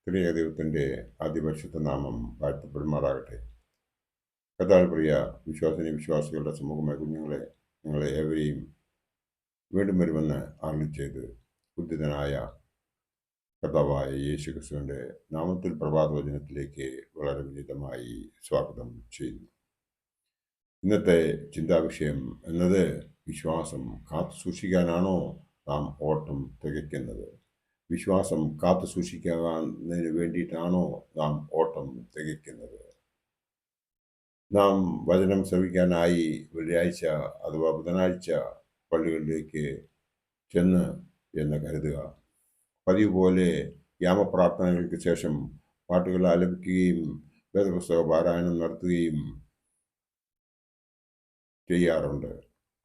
ത്രിയേക ദൈവത്തിൻ്റെ അതിപരിശുദ്ധ നാമം വാഴ്ത്തപ്പെടുമാറാകട്ടെ. കർത്താവിൽ പ്രിയ വിശ്വാസികളുടെ സമൂഹമായ കുഞ്ഞുങ്ങളെ, നിങ്ങളെ ഏവരെയും വീണ്ടും വരുമെന്ന് അരുളിച്ചെയ്ത് ഉദ്ധിതനായ കർത്താവായ യേശു ക്രിസ്തുവിൻ്റെ നാമത്തിൽ പ്രഭാതവചനത്തിലേക്ക് വളരെ വിനീതമായി സ്വാഗതം ചെയ്യുന്നു. ഇന്നത്തെ ചിന്താവിഷയം എന്നത് വിശ്വാസം കാത്തു സൂക്ഷിക്കാനാണോ നാം ഓട്ടം തികയ്ക്കുന്നത്? വിശ്വാസം കാത്തു സൂക്ഷിക്കുന്നതിന് വേണ്ടിയിട്ടാണോ നാം ഓട്ടം തികയ്ക്കുന്നത്? നാം വചനം ശ്രവിക്കാനായി വെള്ളിയാഴ്ച അഥവാ ബുധനാഴ്ച പള്ളികളിലേക്ക് ചെന്ന് എന്ന് കരുതുക. പതിവ് പോലെ യാമപ്രാർത്ഥനകൾക്ക് ശേഷം പാട്ടുകൾ ആലപിക്കുകയും വേദപുസ്തക പാരായണം നടത്തുകയും ചെയ്യാറുണ്ട്.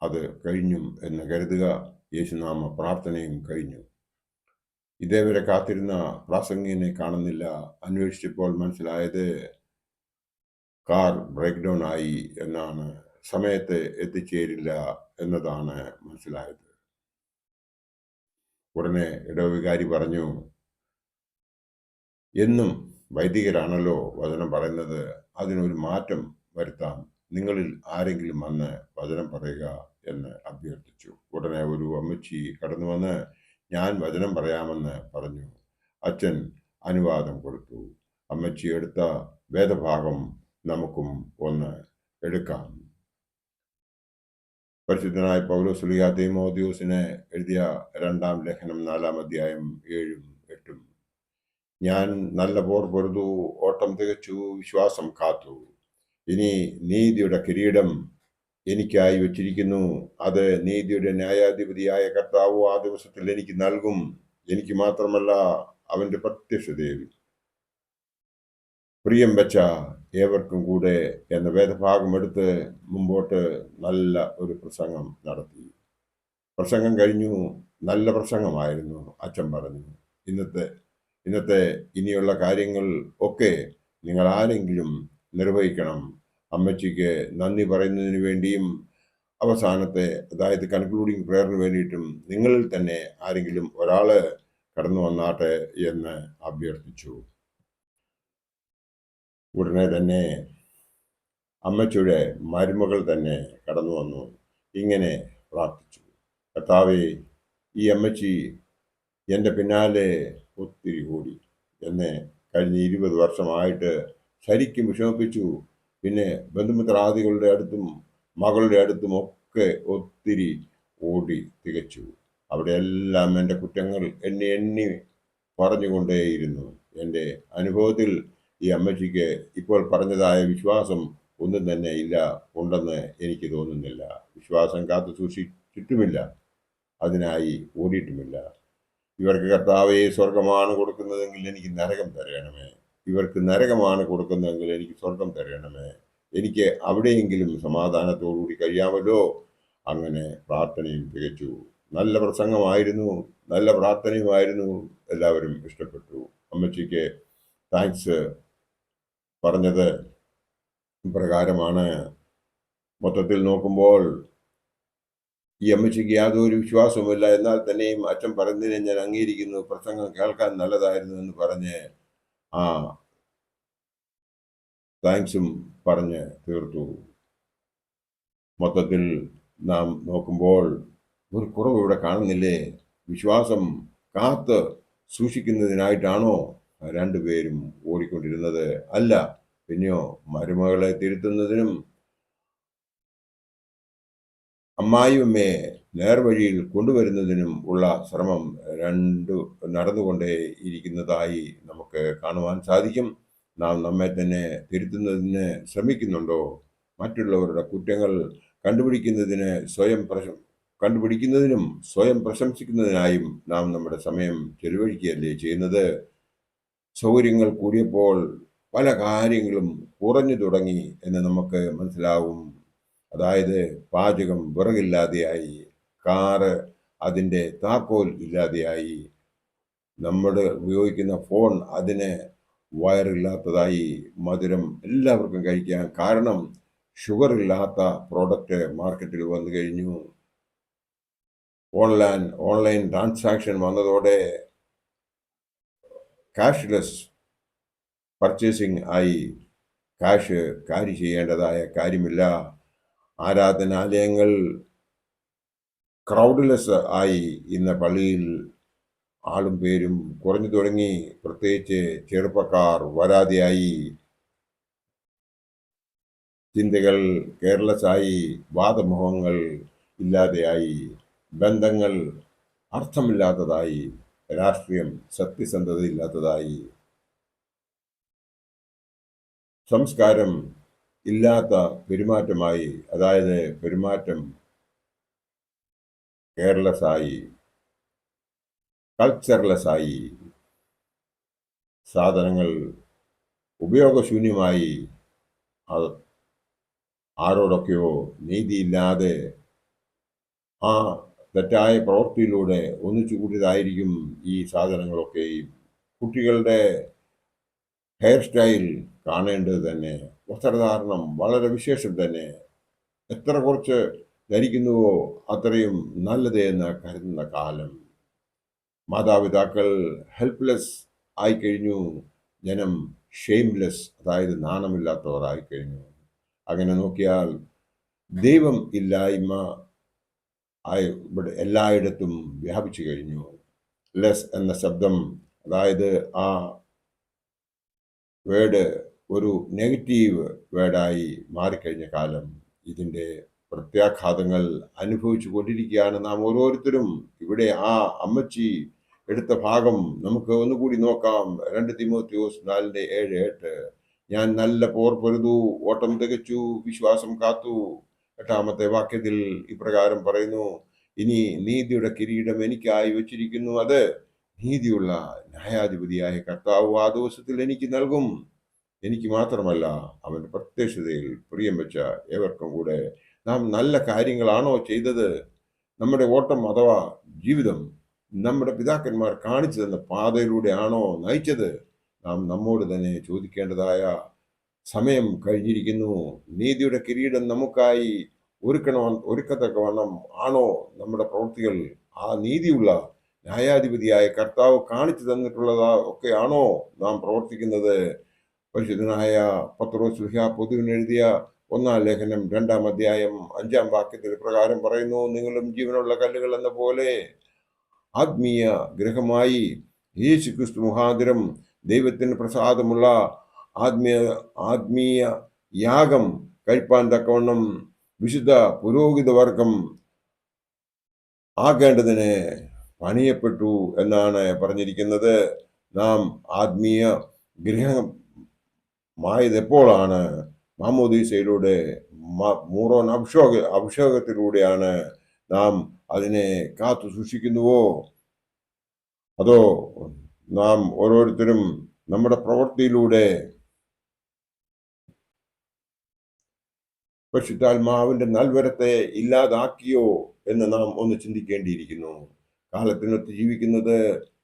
അത് കഴിഞ്ഞും എന്ന് കരുതുക. യേശുനാമ പ്രാർത്ഥനയും കഴിഞ്ഞു. ഇതേവരെ കാത്തിരുന്ന പ്രാസംഗികനെ കാണുന്നില്ല. അന്വേഷിച്ചപ്പോൾ മനസ്സിലായത് കാർ ബ്രേക്ക് ഡൗൺ ആയി എന്നാണ്. സമയത്ത് എത്തിച്ചേരില്ല എന്നതാണ് മനസ്സിലായത്. ഉടനെ ഇടവികാരി പറഞ്ഞു, എന്നും വൈദികരാണല്ലോ വചനം പറയുന്നത്, അതിനൊരു മാറ്റം വരുത്താം. നിങ്ങളിൽ ആരെങ്കിലും വന്ന് വചനം പറയുക എന്ന് അഭ്യർത്ഥിച്ചു. ഉടനെ ഒരു അമ്മച്ചി കടന്നു വന്ന് ഞാൻ വചനം പറയാമെന്ന് പറഞ്ഞു. അച്ഛൻ അനുവാദം കൊടുത്തു. അമ്മച്ചി എടുത്ത വേദഭാഗം നമുക്കും ഒന്ന് എടുക്കാം. പരിശുദ്ധനായ പൗലോസ് ശ്ലീഹ തീമോഥെയോസിന് എഴുതിയ 2-ാം ലേഖനം 4-ാം അധ്യായം 7-ഉം 8-ഉം. ഞാൻ നല്ല പോർ പൊരുതു, ഓട്ടം തികച്ചു, വിശ്വാസം കാത്തു. ഇനി നീതിയുടെ കിരീടം എനിക്കായി വച്ചിരിക്കുന്നു. അത് നീതിയുടെ ന്യായാധിപതിയായ കർത്താവ് ആ ദിവസത്തിൽ എനിക്ക് നൽകും. എനിക്ക് മാത്രമല്ല, അവന്റെ പ്രത്യക്ഷതയിൽ പ്രിയം വെച്ച ഏവർക്കും കൂടെ എന്ന വേദഭാഗം എടുത്ത് മുമ്പോട്ട് നല്ല ഒരു പ്രസംഗം നടത്തി. പ്രസംഗം കഴിഞ്ഞു. നല്ല പ്രസംഗമായിരുന്നു. അച്ഛൻ പറഞ്ഞു, ഇന്നത്തെ ഇനിയുള്ള കാര്യങ്ങൾ ഒക്കെ നിങ്ങൾ ആരെങ്കിലും നിർവഹിക്കണം. അമ്മച്ചിക്ക് നന്ദി പറയുന്നതിന് വേണ്ടിയും അവസാനത്തെ, അതായത് കൺക്ലൂഡിങ് പ്രയറിന് വേണ്ടിയിട്ടും നിങ്ങളിൽ തന്നെ ആരെങ്കിലും ഒരാള് കടന്നു വന്നാട്ടെ എന്ന് അഭ്യർത്ഥിച്ചു. ഉടനെ തന്നെ അമ്മച്ചിയുടെ മരുമകൾ തന്നെ കടന്നു വന്നു. ഇങ്ങനെ പ്രാർത്ഥിച്ചു, കർത്താവേ, ഈ അമ്മച്ചി എൻ്റെ പിന്നാലെ ഒത്തിരി കൂടി. എന്നെ കഴിഞ്ഞ 20 വർഷമായിട്ട് ശരിക്കും വിഷമിപ്പിച്ചു. പിന്നെ ബന്ധുമിത്രാദികളുടെ അടുത്തും മകളുടെ അടുത്തും ഒക്കെ ഒത്തിരി ഓടി തികച്ചു. അവിടെയെല്ലാം എൻ്റെ കുറ്റങ്ങൾ എണ്ണി പറഞ്ഞുകൊണ്ടേയിരുന്നു. എൻ്റെ അനുഭവത്തിൽ ഈ അമ്മച്ചിക്ക് ഇപ്പോൾ പറഞ്ഞതായ വിശ്വാസം ഒന്നും തന്നെ ഉണ്ടെന്ന് എനിക്ക് തോന്നുന്നില്ല. വിശ്വാസം കാത്തു സൂക്ഷിച്ചിട്ടുമില്ല, അതിനായി ഓടിയിട്ടുമില്ല. ഇവർക്ക് കർത്താവേ സ്വർഗമാണ് കൊടുക്കുന്നതെങ്കിൽ എനിക്ക് നരകം തരണമേ. ഇവർക്ക് നരകമാണ് കൊടുക്കുന്നതെങ്കിൽ എനിക്ക് സ്വർഗം തരണമേ. എനിക്ക് അവിടെയെങ്കിലും സമാധാനത്തോടുകൂടി കഴിയാമല്ലോ. അങ്ങനെ പ്രാർത്ഥനയും തികച്ചു. നല്ല പ്രസംഗമായിരുന്നു, നല്ല പ്രാർത്ഥനയുമായിരുന്നു. എല്ലാവരും ഇഷ്ടപ്പെട്ടു. അമ്മച്ചിക്ക് താങ്ക്സ് പറഞ്ഞത് പ്രകാരമാണ്. മൊത്തത്തിൽ നോക്കുമ്പോൾ ഈ അമ്മച്ചിക്ക് യാതൊരു വിശ്വാസവുമില്ല. എന്നാൽ തന്നെയും അച്ഛൻ പറയുന്നതിനെ ഞാൻ അംഗീകരിക്കുന്നു, പ്രസംഗം കേൾക്കാൻ നല്ലതായിരുന്നു എന്ന് പറഞ്ഞ് ആ താങ്ക്സും പറഞ്ഞ് തീർത്തു. മൊത്തത്തിൽ നാം നോക്കുമ്പോൾ ഒരു കുറവ് ഇവിടെ കാണുന്നില്ലേ? വിശ്വാസം കാത്ത് സൂക്ഷിക്കുന്നതിനായിട്ടാണോ രണ്ടുപേരും ഓടിക്കൊണ്ടിരുന്നത്? അല്ല. പിന്നെയോ മരുമകളെ തിരുത്തുന്നതിനും അമ്മായിയമ്മയെ നേർവഴിയിൽ കൊണ്ടുവരുന്നതിനും ഉള്ള ശ്രമം നടന്നുകൊണ്ടേ ഇരിക്കുന്നതായി നമുക്ക് കാണുവാൻ സാധിക്കും. നാം നമ്മെ തന്നെ തിരുത്തുന്നതിന് ശ്രമിക്കുന്നുണ്ടോ? മറ്റുള്ളവരുടെ കുറ്റങ്ങൾ കണ്ടുപിടിക്കുന്നതിനും സ്വയം പ്രശംസിക്കുന്നതിനായും നാം നമ്മുടെ സമയം ചെലവഴിക്കുകയല്ലേ ചെയ്യുന്നത്? സൗകര്യങ്ങൾ കൂടിയപ്പോൾ പല കാര്യങ്ങളും കുറഞ്ഞു തുടങ്ങി എന്ന് നമുക്ക് മനസ്സിലാവും. അതായത് പാചകം വിറകില്ലാതെയായി, കാറ് അതിൻ്റെ താക്കോൽ ഇല്ലാതെയായി, നമ്മൾ ഉപയോഗിക്കുന്ന ഫോൺ അതിന് വയറില്ലാത്തതായി, മധുരം എല്ലാവർക്കും കഴിക്കാം. കാരണം ഷുഗർ ഇല്ലാത്ത പ്രോഡക്റ്റ് മാർക്കറ്റിൽ വന്നു കഴിഞ്ഞു. ഓൺലൈൻ ട്രാൻസാക്ഷൻ വന്നതോടെ ക്യാഷ്ലെസ് പർച്ചേസിംഗ് ആയി കാശ് ക്യാരി ചെയ്യേണ്ടതായ കാര്യമില്ല. ആരാധനാലയങ്ങൾ ക്രൗഡ്ലെസ് ആയി. ഇന്ന് പള്ളിയിൽ ആളും പേരും കുറഞ്ഞു തുടങ്ങി. പ്രത്യേകിച്ച് ചെറുപ്പക്കാർ വരാതെയായി. ചിന്തകൾ കെയർലെസ്സായി. വാദമുഖങ്ങൾ ഇല്ലാതെയായി. ബന്ധങ്ങൾ അർത്ഥമില്ലാത്തതായി. രാഷ്ട്രീയം സത്യസന്ധതയില്ലാത്തതായി. സംസ്കാരം ഇല്ലാത്ത പെരുമാറ്റമായി. അതായത് പെരുമാറ്റം കെയർലെസ്സായി, കൾച്ചർലെസ്സായി. സാധനങ്ങൾ ഉപയോഗശൂന്യമായി. ആരോടൊക്കെയോ നീതിയില്ലാതെ ആ തെറ്റായ പ്രവൃത്തിയിലൂടെ ഒന്നിച്ചു കൂട്ടിയതായിരിക്കും ഈ സാധനങ്ങളൊക്കെയും. കുട്ടികളുടെ ഹെയർ സ്റ്റൈൽ കാണേണ്ടത് തന്നെ. വസ്ത്രധാരണം വളരെ വിശേഷം തന്നെ. എത്ര കുറച്ച് ധരിക്കുന്നുവോ അത്രയും നല്ലത് എന്ന് കരുതുന്ന കാലം. മാതാപിതാക്കൾ ഹെൽപ്ലെസ് ആയിക്കഴിഞ്ഞു. ജനം ഷെയിംലെസ്, അതായത് നാണമില്ലാത്തവർ ആയിക്കഴിഞ്ഞു. അങ്ങനെ നോക്കിയാൽ ദൈവം ഇല്ലായ്മ ഇവിടെ എല്ലായിടത്തും വ്യാപിച്ചു കഴിഞ്ഞു. ലെസ് എന്ന ശബ്ദം, അതായത് ആ വേർഡ് ഒരു നെഗറ്റീവ് വേർഡായി മാറിക്കഴിഞ്ഞ കാലം. ഇതിൻ്റെ പ്രത്യാഘാതങ്ങൾ അനുഭവിച്ചു കൊണ്ടിരിക്കുകയാണ് നാം ഓരോരുത്തരും. ഇവിടെ ആ അമ്മച്ചി എടുത്ത ഭാഗം നമുക്ക് ഒന്നുകൂടി നോക്കാം. 2 തിമോത്തിയോസ് 4:7-8. ഞാൻ നല്ല പോർ പൊരുതു, ഓട്ടം തികച്ചു, വിശ്വാസം കാത്തു. 8-ാമത്തെ വാക്യത്തിൽ ഇപ്രകാരം പറയുന്നു, ഇനി നീതിയുടെ കിരീടം എനിക്കായി വെച്ചിരിക്കുന്നു, അത് നീതിയുള്ള ന്യായാധിപതിയായ കർത്താവ് ആ ദിവസത്തിൽ എനിക്ക് നൽകും. എനിക്ക് മാത്രമല്ല, അവൻ്റെ പ്രത്യക്ഷതയിൽ പ്രിയം വെച്ച ഏവർക്കും കൂടെ. നാം നല്ല കാര്യങ്ങളാണോ ചെയ്തത്? നമ്മുടെ ഓട്ടം അഥവാ ജീവിതം നമ്മുടെ പിതാക്കന്മാർ കാണിച്ചു തന്ന പാതയിലൂടെ ആണോ നയിച്ചത്? നാം നമ്മോട് തന്നെ ചോദിക്കേണ്ടതായ സമയം കഴിഞ്ഞിരിക്കുന്നു. നീതിയുടെ കിരീടം നമുക്കായി ഒരുക്കത്തക്കവണ്ണം ആണോ നമ്മുടെ പ്രവൃത്തികൾ? ആ നീതിയുള്ള ന്യായാധിപതിയായ കർത്താവ് കാണിച്ചു തന്നിട്ടുള്ളതാ ഒക്കെയാണോ നാം പ്രവർത്തിക്കുന്നത്? പരിശുദ്ധനായ പത്രോസ് ശ്ലീഹാ പൊതുവിനെഴുതിയ 1-ാം ലേഖനം 2-ാം അധ്യായം 5-ാം വാക്യത്തിൽ പ്രകാരം പറയുന്നു, നിങ്ങളും ജീവനുള്ള കല്ലുകൾ എന്ന പോലെ ആത്മീയ ഗൃഹമായി യേശു ക്രിസ്തു മുഖാന്തരം ദൈവത്തിന് പ്രസാദമുള്ള ആത്മീയ യാഗം കഴിപ്പാൻ തക്കവണ്ണം വിശുദ്ധ പുരോഹിത വർഗം ആകേണ്ടതിന് പണിയപ്പെട്ടു എന്നാണ് പറഞ്ഞിരിക്കുന്നത്. നാം ആത്മീയ ഗൃഹമായത് എപ്പോഴാണ്? മാമോദീസയിലൂടെ, മൂറോൻ അഭിഷേകത്തിലൂടെയാണ് നാം അതിനെ കാത്തു സൂക്ഷിക്കുന്നുവോ? അതോ നാം ഓരോരുത്തരും നമ്മുടെ പ്രവൃത്തിയിലൂടെ പരിശുദ്ധാത്മാവിന്റെ നൽവരത്തെ ഇല്ലാതാക്കിയോ എന്ന് നാം ഒന്ന് ചിന്തിക്കേണ്ടിയിരിക്കുന്നു. കാലത്തിനൊത്ത് ജീവിക്കുന്നത്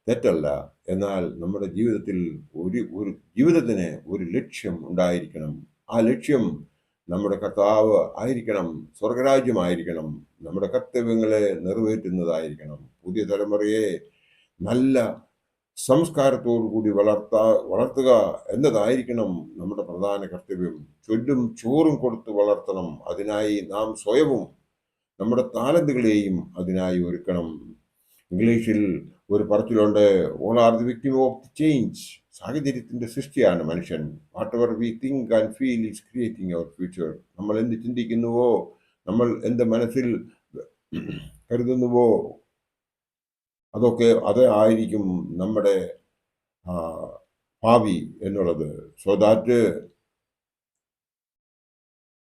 തെറ്റല്ല, എന്നാൽ നമ്മുടെ ജീവിതത്തിൽ ഒരു ജീവിതത്തിന് ഒരു ലക്ഷ്യം ഉണ്ടായിരിക്കണം. ആ ലക്ഷ്യം നമ്മുടെ കർത്താവ് ആയിരിക്കണം, സ്വർഗരാജ്യമായിരിക്കണം, നമ്മുടെ കർത്തവ്യങ്ങളെ നിറവേറ്റുന്നതായിരിക്കണം. പുതിയ തലമുറയെ നല്ല സംസ്കാരത്തോടു കൂടി വളർത്തുക എന്നതായിരിക്കണം നമ്മുടെ പ്രധാന കർത്തവ്യം. ചൊല്ലും ചോറും കൊടുത്ത് വളർത്തണം. അതിനായി നാം സ്വയവും നമ്മുടെ താലന്തുകളെയും അതിനായി ഒരുക്കണം. ഇംഗ്ലീഷിൽ ഒരു പറച്ചിലുണ്ട്, all are the victim of the change. സാഹചര്യത്തിന്റെ സൃഷ്ടിയാണ് മനുഷ്യൻ. Whatever we think and feel is creating our future. നമ്മൾ എന്ത് ചിന്തിക്കുന്നുവോ, നമ്മൾ എന്ത് മനസ്സിൽ കരുതുന്നുവോ, അത് ആയിരിക്കും നമ്മുടെ ഭാവി എന്നുള്ളത്. So that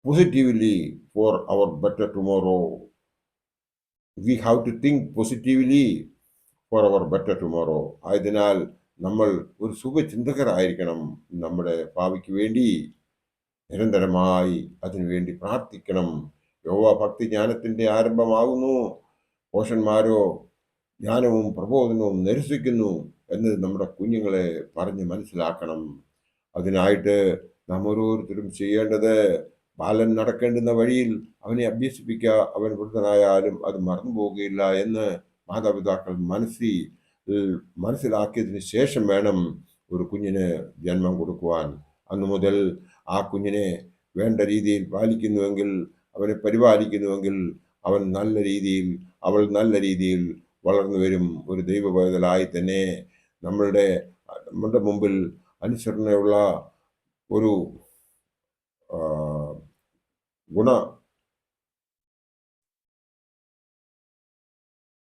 positively for our better tomorrow. We have to think positively for our better tomorrow. ആയതിനാൽ നമ്മൾ ഒരു ശുഭചിന്തകരായിരിക്കണം. നമ്മുടെ ഭാവിക്ക് വേണ്ടി നിരന്തരമായി അതിനുവേണ്ടി പ്രാർത്ഥിക്കണം. യഹോവ ഭക്തി ജ്ഞാനത്തിൻ്റെ ആരംഭമാകുന്നു. പോഷന്മാരോ ജ്ഞാനവും പ്രബോധനവും നിരസിക്കുന്നു എന്ന് നമ്മുടെ കുഞ്ഞുങ്ങളെ പറഞ്ഞ് മനസ്സിലാക്കണം. അതിനായിട്ട് നാം ഓരോരുത്തരും ചെയ്യേണ്ടത്, ബാലൻ നടക്കേണ്ടുന്ന വഴിയിൽ അവനെ അഭ്യസിപ്പിക്കുക, അവൻ വൃദ്ധനായാലും അത് മറന്നു പോവുകയില്ല എന്ന് മാതാപിതാക്കൾ മനസ്സിലാക്കിയതിന് ശേഷം വേണം ഒരു കുഞ്ഞിന് ജന്മം കൊടുക്കുവാൻ, അന്നു മുതൽ ആ കുഞ്ഞിനെ വേണ്ട രീതിയിൽ പാലിക്കുന്നുവെങ്കിൽ, അവനെ പരിപാലിക്കുന്നുവെങ്കിൽ, അവൾ നല്ല രീതിയിൽ വളർന്നു വരും. ഒരു ദൈവപൈതലായി തന്നെ നമ്മളുടെ മുമ്പിൽ അനുസരണയുള്ള ഒരു ഗുണ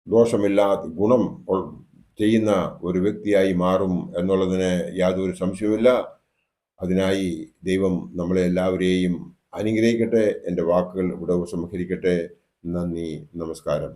ദോഷമില്ലാത്ത ഗുണം ചെയ്യുന്ന ഒരു വ്യക്തിയായി മാറും എന്നുള്ളതിന് യാതൊരു സംശയവുമില്ല. അതിനായി ദൈവം നമ്മളെ എല്ലാവരെയും അനുഗ്രഹിക്കട്ടെ. എൻ്റെ വാക്കുകൾ ഇവിടെ ഉപസംഹരിക്കട്ടെ. നന്ദി, നമസ്കാരം.